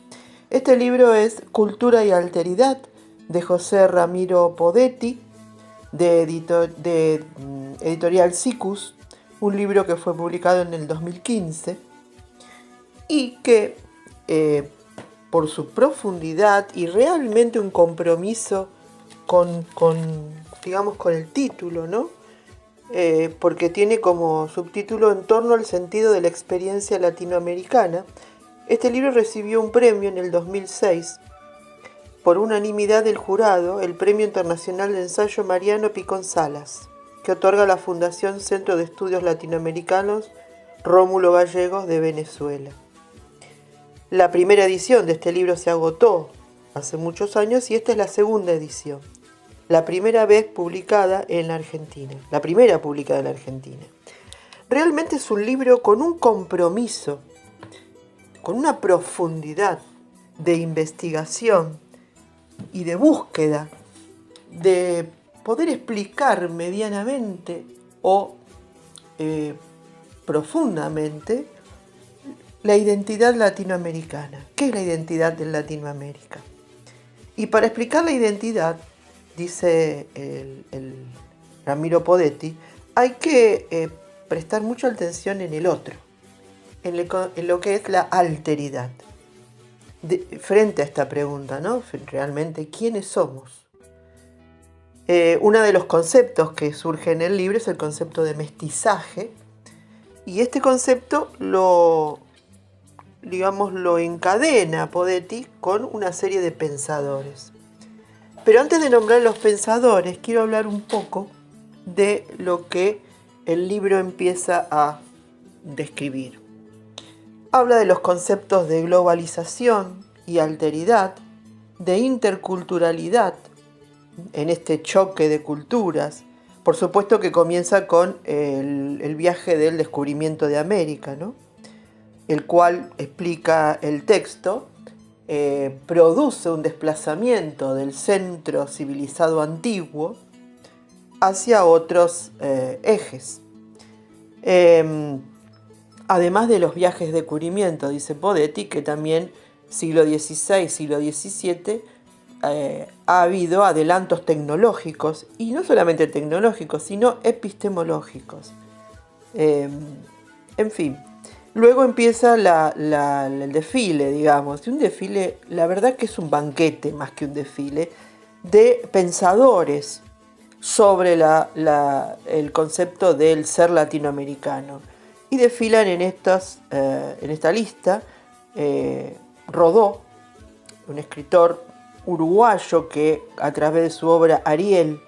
Este libro es Cultura y Alteridad de José Ramiro Podetti, de editorial Sikus, un libro que fue publicado en el 2015 y que por su profundidad y realmente un compromiso con el título, ¿no? Porque tiene como subtítulo En torno al sentido de la experiencia latinoamericana. Este libro recibió un premio en el 2006 por unanimidad del jurado, el Premio Internacional de Ensayo Mariano Picón Salas, que otorga la Fundación Centro de Estudios Latinoamericanos Rómulo Gallegos de Venezuela. La primera edición de este libro se agotó hace muchos años y esta es la segunda edición, la primera vez publicada en la Argentina, la primera publicada en la Argentina. Realmente es un libro con un compromiso, con una profundidad de investigación y de búsqueda de poder explicar medianamente o profundamente la identidad latinoamericana. ¿Qué es la identidad de Latinoamérica? Y para explicar la identidad, dice el Ramiro Podetti, hay que prestar mucha atención en el otro, en lo que es la alteridad. Frente a esta pregunta, ¿no? Realmente, ¿quiénes somos? Uno de los conceptos que surge en el libro es el concepto de mestizaje, y este concepto lo encadena Podetti con una serie de pensadores. Pero antes de nombrar los pensadores, quiero hablar un poco de lo que el libro empieza a describir. Habla de los conceptos de globalización y alteridad, de interculturalidad en este choque de culturas. Por supuesto que comienza con el viaje del descubrimiento de América, ¿no? El cual, explica el texto, produce un desplazamiento del centro civilizado antiguo hacia otros ejes. Además de los viajes de descubrimiento, dice Podetti, que también siglo XVI, siglo XVII, ha habido adelantos tecnológicos, y no solamente tecnológicos, sino epistemológicos. En fin, luego empieza el desfile, digamos, y un desfile, la verdad que es un banquete más que un desfile, de pensadores sobre el concepto del ser latinoamericano. Y desfilan en esta lista Rodó, un escritor uruguayo que a través de su obra Ariel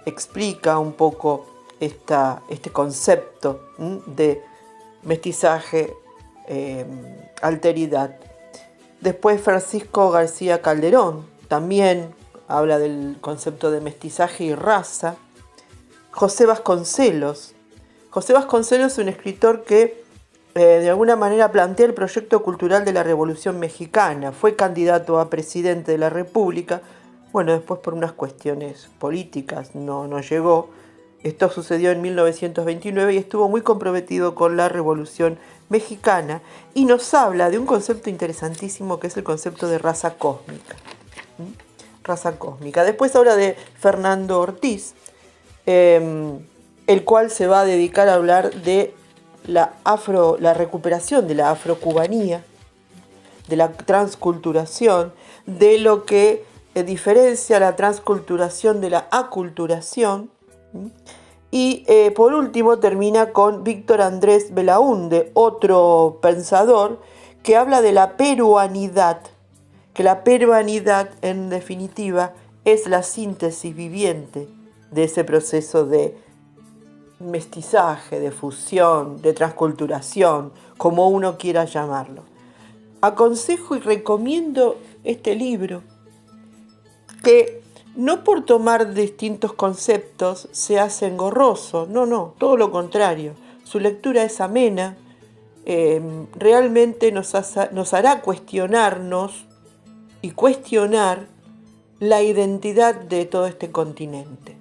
explica un poco este concepto de mestizaje, alteridad. Después Francisco García Calderón también habla del concepto de mestizaje y raza. José Vasconcelos José Vasconcelos es un escritor que de alguna manera plantea el proyecto cultural de la Revolución Mexicana. Fue candidato a presidente de la República. Bueno, después por unas cuestiones políticas no llegó. Esto sucedió en 1929 y estuvo muy comprometido con la Revolución Mexicana y nos habla de un concepto interesantísimo que es el concepto de raza cósmica. Raza cósmica. Después habla de Fernando Ortiz, el cual se va a dedicar a hablar de la recuperación de la afrocubanía, de la transculturación, de lo que diferencia la transculturación de la aculturación. Y por último termina con Víctor Andrés Belaúnde, otro pensador que habla de la peruanidad, que la peruanidad en definitiva es la síntesis viviente de ese proceso de mestizaje, de fusión, de transculturación, como uno quiera llamarlo. Aconsejo y recomiendo este libro, que no por tomar distintos conceptos se hace engorroso, no, todo lo contrario. Su lectura es amena, realmente nos hará cuestionarnos y cuestionar la identidad de todo este continente.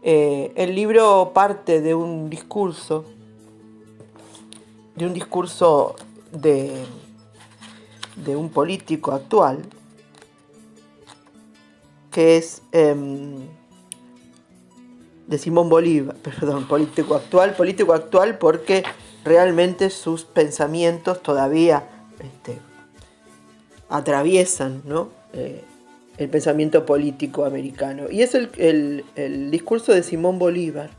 El libro parte de un discurso de un político actual, que es de Simón Bolívar, político actual porque realmente sus pensamientos todavía atraviesan, ¿no? El pensamiento político americano. Y es el discurso de Simón Bolívar,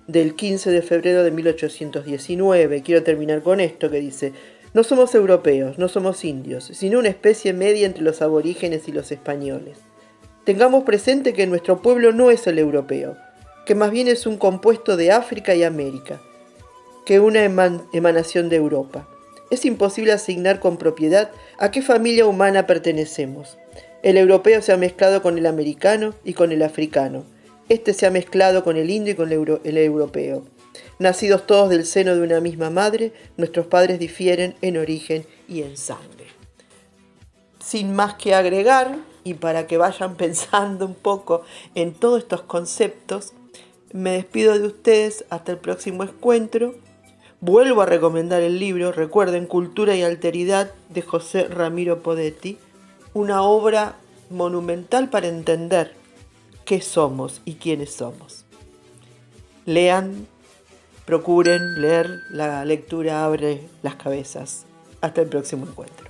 del 15 de febrero de 1819. Quiero terminar con esto que dice: no somos europeos, no somos indios, sino una especie media entre los aborígenes y los españoles. Tengamos presente que nuestro pueblo no es el europeo, que más bien es un compuesto de África y América, que una emanación de Europa. Es imposible asignar con propiedad a qué familia humana pertenecemos. El europeo se ha mezclado con el americano y con el africano. Este se ha mezclado con el indio y con el europeo. Nacidos todos del seno de una misma madre, nuestros padres difieren en origen y en sangre. Sin más que agregar, y para que vayan pensando un poco en todos estos conceptos, me despido de ustedes hasta el próximo encuentro. Vuelvo a recomendar el libro, recuerden, Cultura y Alteridad, de José Ramiro Podetti, una obra monumental para entender qué somos y quiénes somos. Lean, procuren leer, la lectura abre las cabezas. Hasta el próximo encuentro.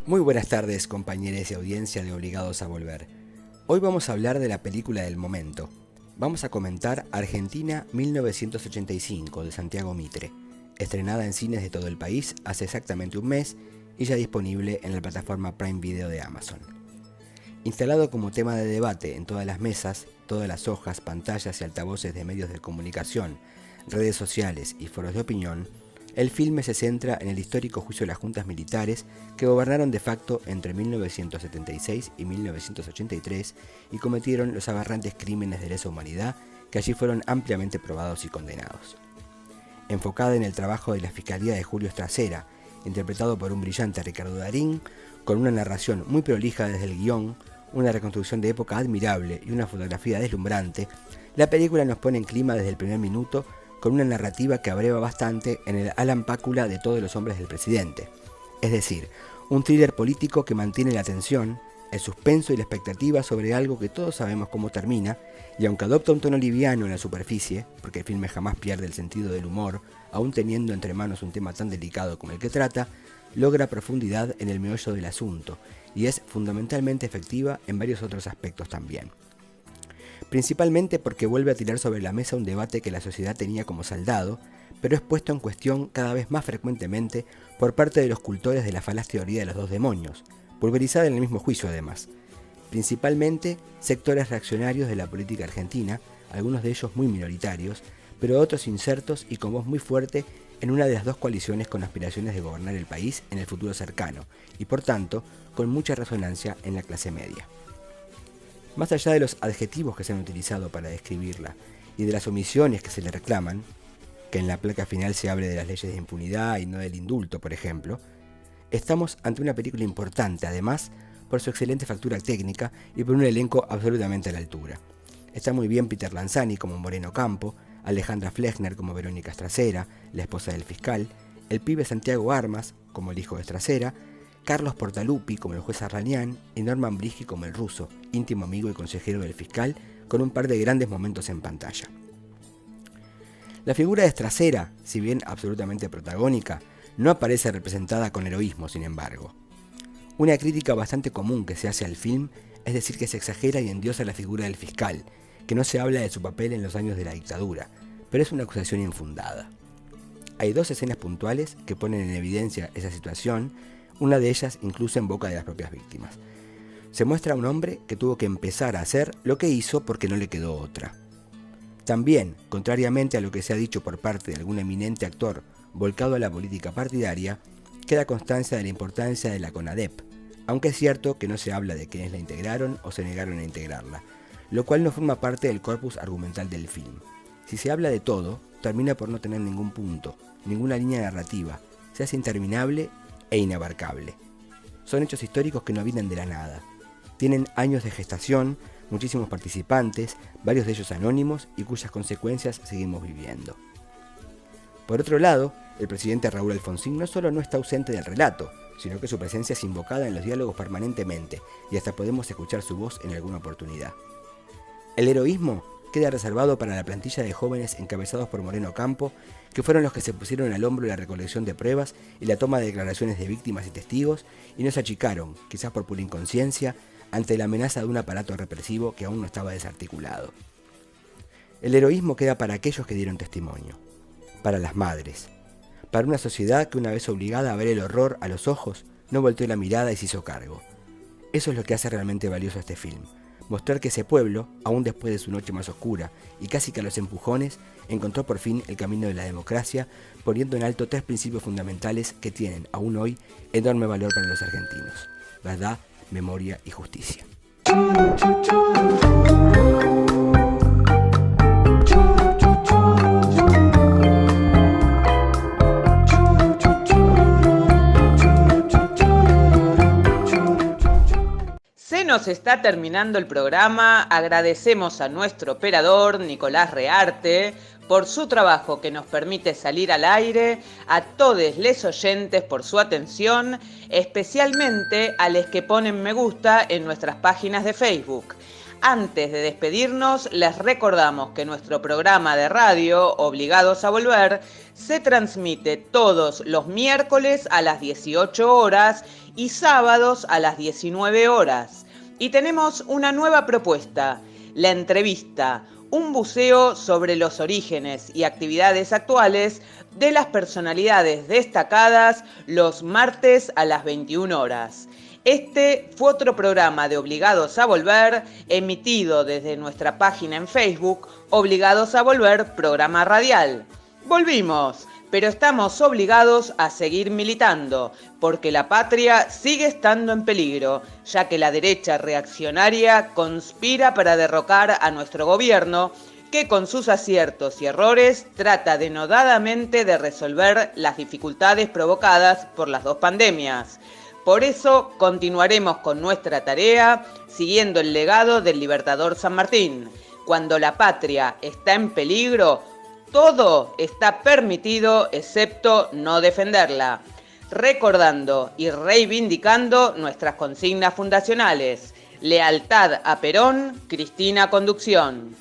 Muy buenas tardes, compañeros de audiencia de Obligados a Volver. Hoy vamos a hablar de la película del momento. Vamos a comentar Argentina 1985 de Santiago Mitre, estrenada en cines de todo el país hace exactamente un mes y ya disponible en la plataforma Prime Video de Amazon. Instalado como tema de debate en todas las mesas, todas las hojas, pantallas y altavoces de medios de comunicación, redes sociales y foros de opinión, el filme se centra en el histórico juicio de las juntas militares que gobernaron de facto entre 1976 y 1983 y cometieron los aberrantes crímenes de lesa humanidad que allí fueron ampliamente probados y condenados. Enfocada en el trabajo de la Fiscalía de Julio Estracera, interpretado por un brillante Ricardo Darín, con una narración muy prolija desde el guión, una reconstrucción de época admirable y una fotografía deslumbrante, la película nos pone en clima desde el primer minuto con una narrativa que abreva bastante en el Alan Pácula de Todos los hombres del presidente. Es decir, un thriller político que mantiene la tensión, el suspenso y la expectativa sobre algo que todos sabemos cómo termina, y aunque adopta un tono liviano en la superficie, porque el filme jamás pierde el sentido del humor, aún teniendo entre manos un tema tan delicado como el que trata, logra profundidad en el meollo del asunto, y es fundamentalmente efectiva en varios otros aspectos también. Principalmente porque vuelve a tirar sobre la mesa un debate que la sociedad tenía como saldado, pero es puesto en cuestión cada vez más frecuentemente por parte de los cultores de la falaz teoría de los dos demonios, pulverizada en el mismo juicio además. Principalmente sectores reaccionarios de la política argentina, algunos de ellos muy minoritarios, pero otros insertos y con voz muy fuerte en una de las dos coaliciones con aspiraciones de gobernar el país en el futuro cercano, y por tanto, con mucha resonancia en la clase media. Más allá de los adjetivos que se han utilizado para describirla y de las omisiones que se le reclaman, que en la placa final se hable de las leyes de impunidad y no del indulto, por ejemplo, estamos ante una película importante, además, por su excelente factura técnica y por un elenco absolutamente a la altura. Está muy bien Peter Lanzani como Moreno Campo, Alejandra Flechner como Verónica Stracera, la esposa del fiscal, el pibe Santiago Armas como el hijo de Stracera, Carlos Portaluppi como el juez Arranián y Norman Brisky como el ruso, íntimo amigo y consejero del fiscal, con un par de grandes momentos en pantalla. La figura de Stracera, si bien absolutamente protagónica, no aparece representada con heroísmo, sin embargo. Una crítica bastante común que se hace al film es decir que se exagera y endiosa la figura del fiscal, que no se habla de su papel en los años de la dictadura, pero es una acusación infundada. Hay dos escenas puntuales que ponen en evidencia esa situación, una de ellas incluso en boca de las propias víctimas. Se muestra a un hombre que tuvo que empezar a hacer lo que hizo porque no le quedó otra. También, contrariamente a lo que se ha dicho por parte de algún eminente actor volcado a la política partidaria, queda constancia de la importancia de la CONADEP, aunque es cierto que no se habla de quienes la integraron o se negaron a integrarla, lo cual no forma parte del corpus argumental del film. Si se habla de todo, termina por no tener ningún punto, ninguna línea narrativa, se hace interminable e inabarcable. Son hechos históricos que no vienen de la nada. Tienen años de gestación, muchísimos participantes, varios de ellos anónimos y cuyas consecuencias seguimos viviendo. Por otro lado, el presidente Raúl Alfonsín no solo no está ausente del relato, sino que su presencia es invocada en los diálogos permanentemente y hasta podemos escuchar su voz en alguna oportunidad. El heroísmo queda reservado para la plantilla de jóvenes encabezados por Moreno Campo, que fueron los que se pusieron al hombro la recolección de pruebas y la toma de declaraciones de víctimas y testigos y no se achicaron, quizás por pura inconsciencia, ante la amenaza de un aparato represivo que aún no estaba desarticulado. El heroísmo queda para aquellos que dieron testimonio, para las madres, para una sociedad que una vez obligada a ver el horror a los ojos, no volteó la mirada y se hizo cargo. Eso es lo que hace realmente valioso a este film, mostrar que ese pueblo, aún después de su noche más oscura y casi que a los empujones, encontró por fin el camino de la democracia, poniendo en alto tres principios fundamentales que tienen, aún hoy, enorme valor para los argentinos: verdad, memoria y justicia. Se nos está terminando el programa. Agradecemos a nuestro operador Nicolás Rearte por su trabajo que nos permite salir al aire, a todos les oyentes por su atención, especialmente a los que ponen me gusta en nuestras páginas de Facebook. Antes de despedirnos, les recordamos que nuestro programa de radio, Obligados a Volver, se transmite todos los miércoles a las 18 horas y sábados a las 19 horas. Y tenemos una nueva propuesta, la entrevista, un buceo sobre los orígenes y actividades actuales de las personalidades destacadas los martes a las 21 horas. Este fue otro programa de Obligados a Volver, emitido desde nuestra página en Facebook, Obligados a Volver, programa radial. Volvimos, pero estamos obligados a seguir militando, porque la patria sigue estando en peligro, ya que la derecha reaccionaria conspira para derrocar a nuestro gobierno, que con sus aciertos y errores trata denodadamente de resolver las dificultades provocadas por las dos pandemias. Por eso continuaremos con nuestra tarea, siguiendo el legado del Libertador San Martín. Cuando la patria está en peligro, todo está permitido excepto no defenderla. Recordando y reivindicando nuestras consignas fundacionales. Lealtad a Perón, Cristina Conducción.